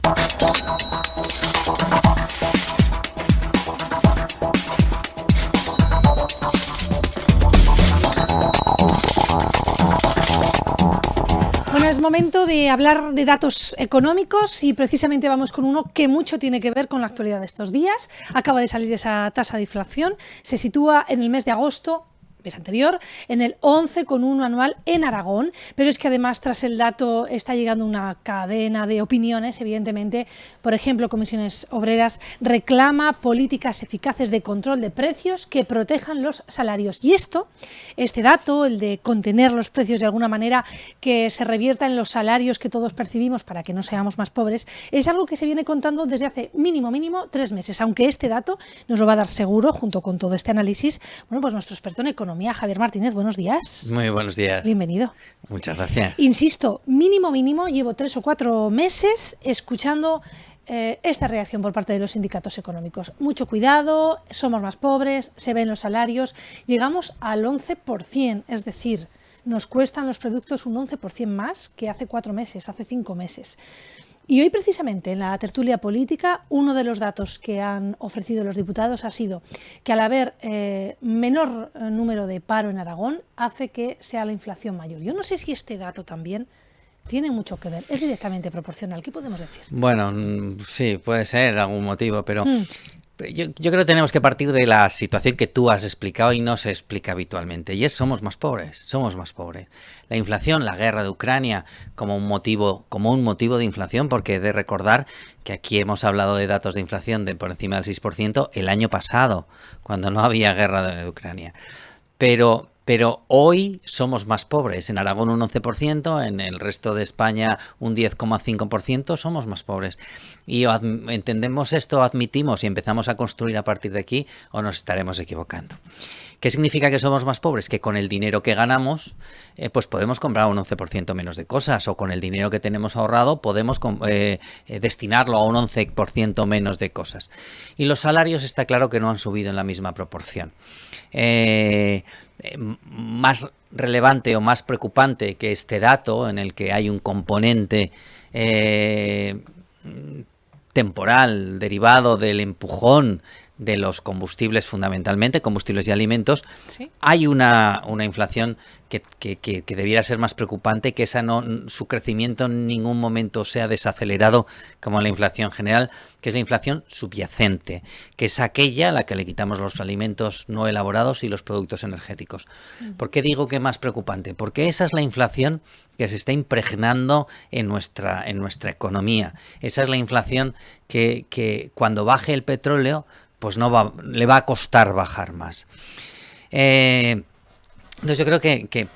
Bueno, es momento de hablar de datos económicos y precisamente vamos con uno que mucho tiene que ver con la actualidad de estos días. Acaba de salir esa tasa de inflación, se sitúa en el mes de agosto, mes anterior, en el 11,1 anual en Aragón, pero es que además tras el dato está llegando una cadena de opiniones, evidentemente. Por ejemplo, Comisiones Obreras reclama políticas eficaces de control de precios que protejan los salarios. Y este dato, el de contener los precios de alguna manera, que se revierta en los salarios que todos percibimos para que no seamos más pobres, es algo que se viene contando desde hace mínimo 3 meses, aunque este dato nos lo va a dar seguro, junto con todo este análisis, bueno, pues nuestro experto en economía, Javier Martínez. Buenos días. Muy buenos días. Bienvenido. Muchas gracias. Insisto, mínimo, llevo 3 o 4 meses escuchando esta reacción por parte de los sindicatos económicos. Mucho cuidado, somos más pobres, se ven los salarios, llegamos al 11%, es decir, nos cuestan los productos un 11% más que hace 4 meses, hace 5 meses. Y hoy precisamente en la tertulia política uno de los datos que han ofrecido los diputados ha sido que al haber menor número de paro en Aragón hace que sea la inflación mayor. Yo no sé si este dato también tiene mucho que ver, es directamente proporcional. ¿Qué podemos decir? Bueno, sí, puede ser algún motivo, pero yo creo que tenemos que partir de la situación que tú has explicado y no se explica habitualmente, y es somos más pobres. La inflación, la guerra de Ucrania como un motivo de inflación, porque he de recordar que aquí hemos hablado de datos de inflación de por encima del 6% el año pasado, cuando no había guerra de Ucrania. Pero hoy somos más pobres. En Aragón un 11%, en el resto de España un 10,5%, somos más pobres. Y o entendemos esto, admitimos y empezamos a construir a partir de aquí, o nos estaremos equivocando. ¿Qué significa que somos más pobres? Que con el dinero que ganamos, pues podemos comprar un 11% menos de cosas, o con el dinero que tenemos ahorrado podemos destinarlo a un 11% menos de cosas. Y los salarios está claro que no han subido en la misma proporción. Más relevante o más preocupante que este dato, en el que hay un componente temporal derivado del empujón de los combustibles, fundamentalmente combustibles y alimentos, ¿sí? Hay una inflación que debiera ser más preocupante, que su crecimiento en ningún momento sea desacelerado como la inflación general, que es la inflación subyacente, que es aquella a la que le quitamos los alimentos no elaborados y los productos energéticos. ¿Por qué digo que es más preocupante? Porque esa es la inflación que se está impregnando en nuestra economía. Esa es la inflación que cuando baje el petróleo, pues le va a costar bajar más. Entonces yo creo que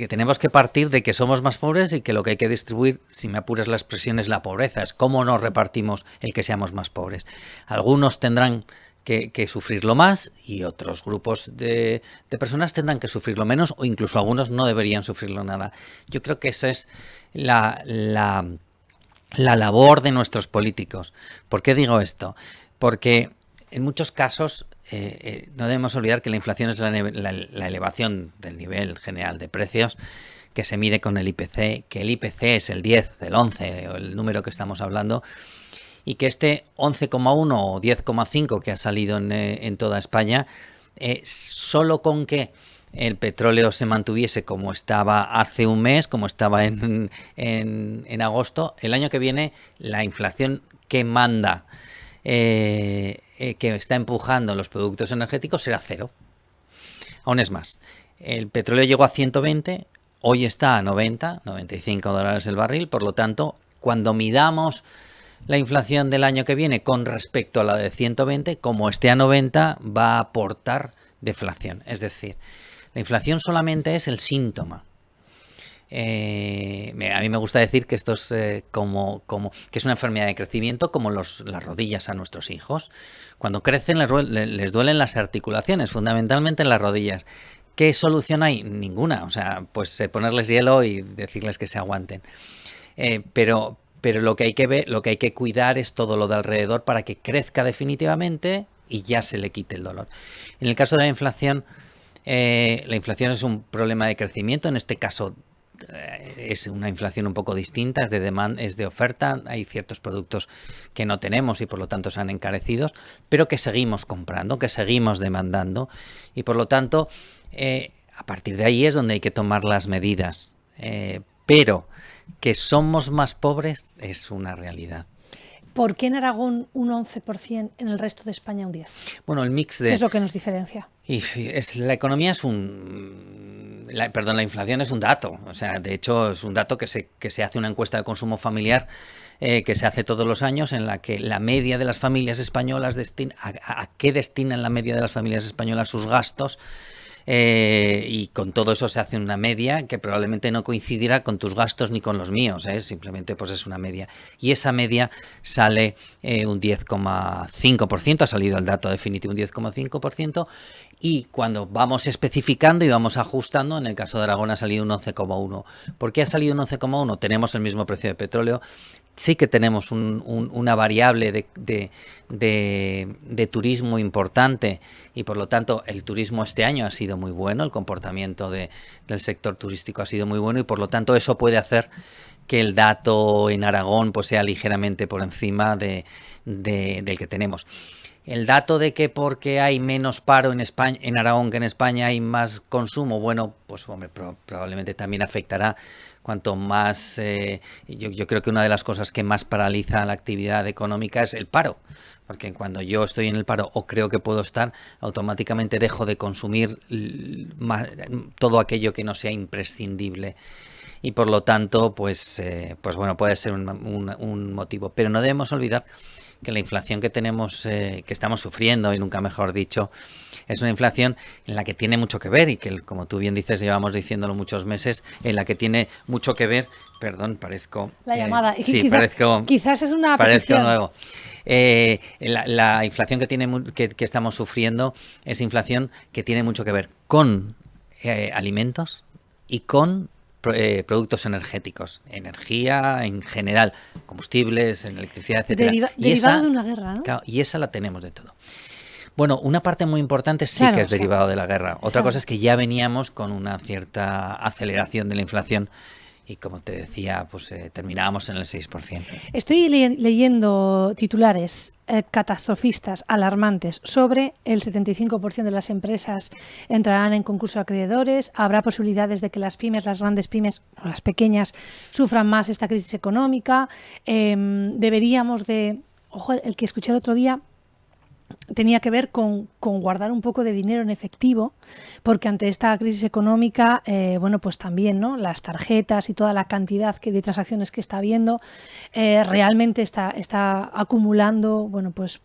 tenemos que partir de que somos más pobres y que lo que hay que distribuir, si me apuras la expresión, es la pobreza. Es cómo nos repartimos el que seamos más pobres. Algunos tendrán que sufrirlo más y otros grupos de personas tendrán que sufrirlo menos, o incluso algunos no deberían sufrirlo nada. Yo creo que esa es la labor de nuestros políticos. ¿Por qué digo esto? Porque en muchos casos no debemos olvidar que la inflación es la elevación del nivel general de precios, que se mide con el IPC, que el IPC es el 10, el 11, o el número que estamos hablando, y que este 11,1 o 10,5 que ha salido en toda España, solo con que el petróleo se mantuviese como estaba hace un mes, como estaba en agosto, el año que viene la inflación que manda, que está empujando los productos energéticos, será cero. Aún es más, el petróleo llegó a 120, hoy está a 90, $95 el barril, por lo tanto, cuando midamos la inflación del año que viene con respecto a la de 120, como esté a 90, va a aportar deflación. Es decir, la inflación solamente es el síntoma. A mí me gusta decir que esto es que es una enfermedad de crecimiento, como las rodillas a nuestros hijos. Cuando crecen les duelen las articulaciones, fundamentalmente en las rodillas. ¿Qué solución hay? Ninguna. O sea, pues ponerles hielo y decirles que se aguanten. Pero lo que hay que ver, lo que hay que cuidar es todo lo de alrededor para que crezca definitivamente y ya se le quite el dolor. En el caso de la inflación es un problema de crecimiento, en este caso es una inflación un poco distinta, es de oferta, hay ciertos productos que no tenemos y por lo tanto se han encarecido, pero que seguimos comprando, que seguimos demandando y por lo tanto a partir de ahí es donde hay que tomar las medidas, pero que somos más pobres es una realidad. ¿Por qué en Aragón un 11%, en el resto de España un 10%? Bueno, el mix de... ¿Qué es lo que nos diferencia? La economía es la inflación es un dato. O sea, de hecho, es un dato que se hace una encuesta de consumo familiar que se hace todos los años, en la que la media de las familias españolas ¿a qué destinan la media de las familias españolas sus gastos? Y con todo eso se hace una media que probablemente no coincidirá con tus gastos ni con los míos, simplemente pues es una media. Y esa media sale un 10,5%, ha salido el dato definitivo un 10,5%, y cuando vamos especificando y vamos ajustando, en el caso de Aragón ha salido un 11,1%. ¿Por qué ha salido un 11,1%? Tenemos el mismo precio de petróleo. Sí que tenemos una variable de turismo importante y por lo tanto el turismo este año ha sido muy bueno, el comportamiento del sector turístico ha sido muy bueno y por lo tanto eso puede hacer que el dato en Aragón pues sea ligeramente por encima del que tenemos. El dato de que porque hay menos paro en España, en Aragón que en España hay más consumo, bueno, pues hombre, probablemente también afectará. Cuanto más, yo creo que una de las cosas que más paraliza la actividad económica es el paro, porque cuando yo estoy en el paro o creo que puedo estar, automáticamente dejo de consumir todo aquello que no sea imprescindible y por lo tanto, pues bueno, puede ser un motivo, pero no debemos olvidar que la inflación que tenemos, que estamos sufriendo, y nunca mejor dicho, es una inflación en la que tiene mucho que ver y que, como tú bien dices, llevamos diciéndolo muchos meses, en la que tiene mucho que ver, perdón, parezco... La llamada, sí, quizás es una parezco petición. Nuevo. La inflación que estamos sufriendo es inflación que tiene mucho que ver con alimentos y con productos energéticos, energía en general, combustibles, electricidad, etcétera. Derivado de una guerra, ¿no? Claro, y esa la tenemos de todo. Bueno, una parte muy importante sí claro, que es derivado de la guerra. Otra cosa es que ya veníamos con una cierta aceleración de la inflación y, como te decía, pues terminábamos en el 6%. Estoy leyendo titulares catastrofistas, alarmantes, sobre el 75% de las empresas entrarán en concurso de acreedores, habrá posibilidades de que las pymes, las grandes pymes o las pequeñas sufran más esta crisis económica, deberíamos de... Ojo, el que escuché el otro día tenía que ver con guardar un poco de dinero en efectivo, porque ante esta crisis económica, bueno, pues también, ¿no?, las tarjetas y toda la cantidad de transacciones que está habiendo, realmente está acumulando, bueno, pues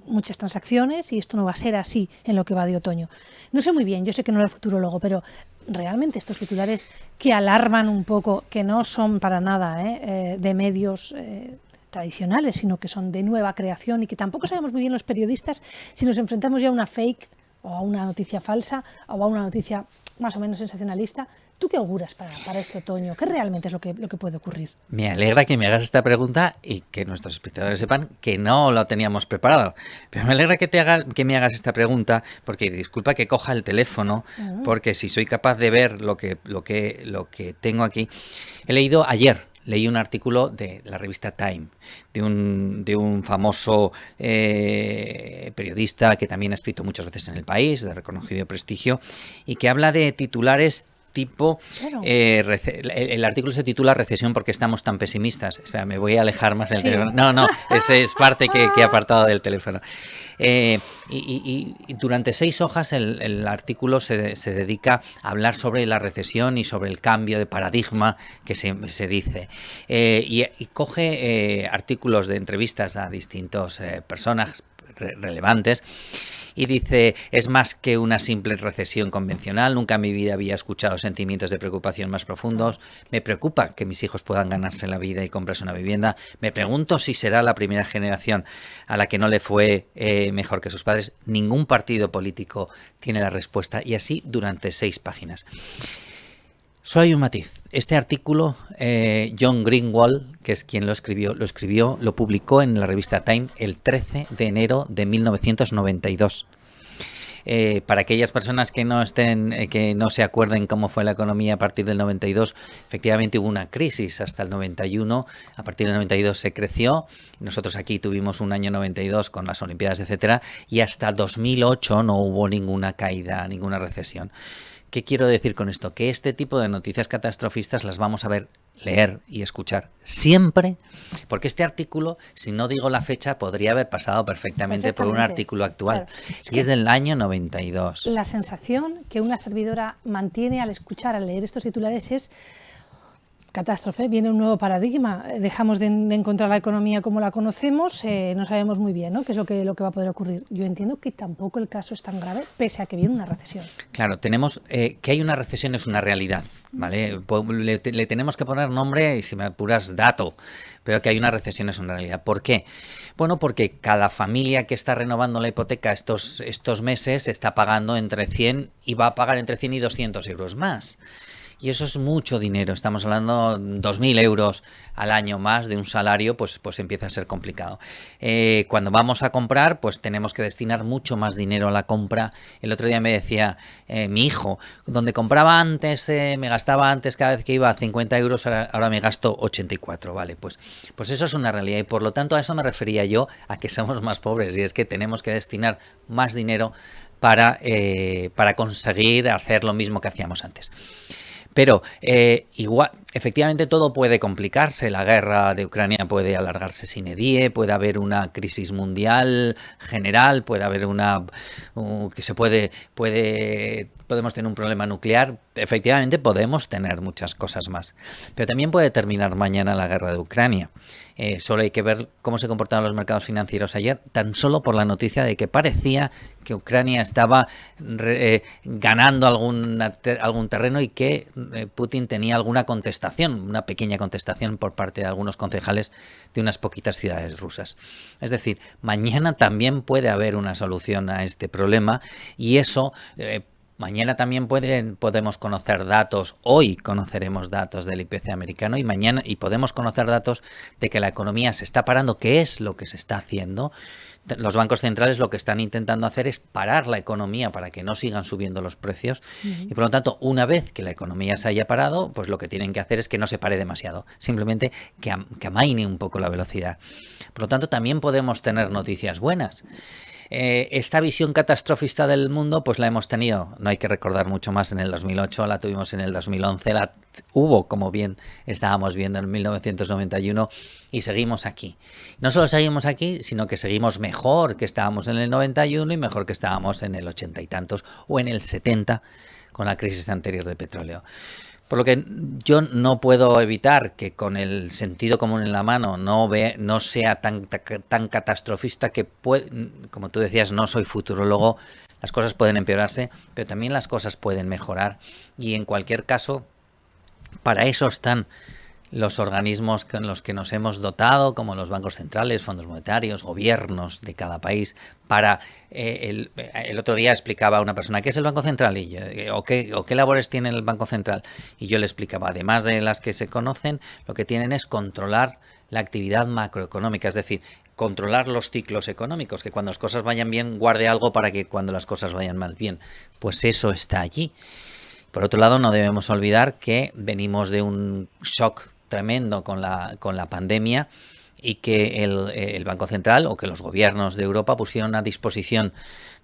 muchas transacciones y esto no va a ser así en lo que va de otoño. No sé muy bien, yo sé que no eres futurólogo, pero realmente estos titulares que alarman un poco, que no son para nada de medios tradicionales, sino que son de nueva creación y que tampoco sabemos muy bien los periodistas si nos enfrentamos ya a una fake o a una noticia falsa o a una noticia más o menos sensacionalista. ¿Tú qué auguras para este otoño? ¿Qué realmente es lo que puede ocurrir? Me alegra que me hagas esta pregunta y que nuestros espectadores sepan que no lo teníamos preparado. Pero me alegra que me hagas esta pregunta porque, disculpa que coja el teléfono, porque si soy capaz de ver lo que tengo aquí, leí un artículo de la revista Time, de un famoso periodista que también ha escrito muchas veces en El País, de reconocido prestigio, y que habla de titulares tipo... Claro. El artículo se titula Recesión porque estamos tan pesimistas. Espera, me voy a alejar más del teléfono. No, ese es parte que he apartado del teléfono. Y durante 6 hojas el artículo se dedica a hablar sobre la recesión y sobre el cambio de paradigma que se dice. Y coge artículos de entrevistas a distintas personas relevantes. Y dice, es más que una simple recesión convencional, nunca en mi vida había escuchado sentimientos de preocupación más profundos, me preocupa que mis hijos puedan ganarse la vida y comprarse una vivienda, me pregunto si será la primera generación a la que no le fue mejor que sus padres, ningún partido político tiene la respuesta y así durante 6 páginas. Solo hay un matiz. Este artículo, John Greenwald, que es quien lo publicó en la revista Time el 13 de enero de 1992. Para aquellas personas que no que no se acuerden cómo fue la economía a partir del 92, efectivamente hubo una crisis hasta el 91. A partir del 92 se creció. Nosotros aquí tuvimos un año 92 con las Olimpiadas, etcétera, y hasta 2008 no hubo ninguna caída, ninguna recesión. ¿Qué quiero decir con esto? Que este tipo de noticias catastrofistas las vamos a ver, leer y escuchar siempre, porque este artículo, si no digo la fecha, podría haber pasado perfectamente por un artículo actual. Claro. Y es del año 92. La sensación que una servidora mantiene al escuchar, al leer estos titulares es: catástrofe, viene un nuevo paradigma, dejamos de encontrar la economía como la conocemos, no sabemos muy bien, ¿no?, qué es lo que va a poder ocurrir. Yo entiendo que tampoco el caso es tan grave, pese a que viene una recesión. Claro, tenemos que hay una recesión, es una realidad, ¿vale? Le tenemos que poner nombre y, si me apuras, dato, pero que hay una recesión es una realidad. ¿Por qué? Bueno, porque cada familia que está renovando la hipoteca estos meses está pagando entre 100 y va a pagar entre 100 y 200 euros más. Y eso es mucho dinero, estamos hablando de 2.000 euros al año más de un salario, pues empieza a ser complicado. Cuando vamos a comprar, pues tenemos que destinar mucho más dinero a la compra. El otro día me decía mi hijo, donde compraba antes, me gastaba antes cada vez que iba a 50 euros, ahora me gasto 84, ¿vale? Pues eso es una realidad, y por lo tanto a eso me refería yo, a que somos más pobres, y es que tenemos que destinar más dinero para conseguir hacer lo mismo que hacíamos antes. Pero igual, efectivamente todo puede complicarse, la guerra de Ucrania puede alargarse sine die, puede haber una crisis mundial general, puede haber podemos tener un problema nuclear, efectivamente podemos tener muchas cosas más. Pero también puede terminar mañana la guerra de Ucrania. Solo hay que ver cómo se comportaron los mercados financieros ayer, tan solo por la noticia de que parecía que Ucrania estaba ganando algún terreno y que Putin tenía alguna contestación, una pequeña contestación por parte de algunos concejales de unas poquitas ciudades rusas. Es decir, mañana también puede haber una solución a este problema, y eso... mañana también podemos conocer datos, hoy conoceremos datos del IPC americano, y mañana podemos conocer datos de que la economía se está parando. ¿Qué es lo que se está haciendo? Los bancos centrales lo que están intentando hacer es parar la economía para que no sigan subiendo los precios, y por lo tanto, una vez que la economía se haya parado, pues lo que tienen que hacer es que no se pare demasiado, simplemente que amaine un poco la velocidad. Por lo tanto, también podemos tener noticias buenas. Esta visión catastrofista del mundo, pues la hemos tenido, no hay que recordar mucho más, en el 2008, la tuvimos en el 2011, la hubo, como bien estábamos viendo, en 1991, y seguimos aquí. No solo seguimos aquí, sino que seguimos mejor que estábamos en el 91 y mejor que estábamos en el 80 y tantos o en el 70 con la crisis anterior de petróleo. Por lo que yo no puedo evitar que, con el sentido común en la mano, no sea tan catastrofista, que como tú decías, no soy futurólogo, las cosas pueden empeorarse, pero también las cosas pueden mejorar, y en cualquier caso, para eso están los organismos con los que nos hemos dotado, como los bancos centrales, fondos monetarios, gobiernos de cada país. El otro día explicaba a una persona, ¿qué es el Banco Central? Y yo, ¿o qué labores tiene el Banco Central? Y yo le explicaba, además de las que se conocen, lo que tienen es controlar la actividad macroeconómica, es decir, controlar los ciclos económicos, que cuando las cosas vayan bien guarde algo para que cuando las cosas vayan mal bien. Pues eso está allí. Por otro lado, no debemos olvidar que venimos de un shock tremendo con la pandemia, y que el Banco Central, o que los gobiernos de Europa, pusieron a disposición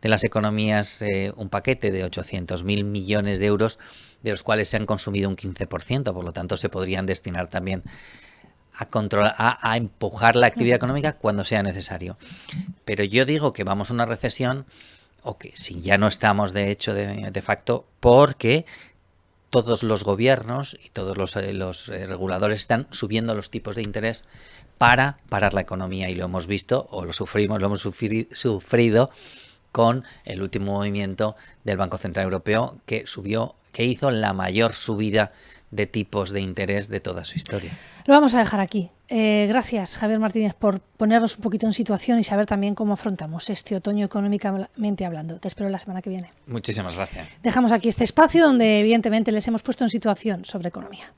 de las economías un paquete de 800.000 millones de euros, de los cuales se han consumido un 15%, por lo tanto se podrían destinar también a empujar la actividad económica cuando sea necesario. Pero yo digo que vamos a una recesión, o que si ya no estamos de hecho de facto, porque todos los gobiernos y todos los reguladores están subiendo los tipos de interés para parar la economía, y lo hemos visto, o lo hemos sufrido con el último movimiento del Banco Central Europeo, que hizo la mayor subida de tipos de interés de toda su historia. Lo vamos a dejar aquí. Gracias, Javier Martínez, por ponernos un poquito en situación y saber también cómo afrontamos este otoño económicamente hablando. Te espero la semana que viene. Muchísimas gracias. Dejamos aquí este espacio donde evidentemente les hemos puesto en situación sobre economía.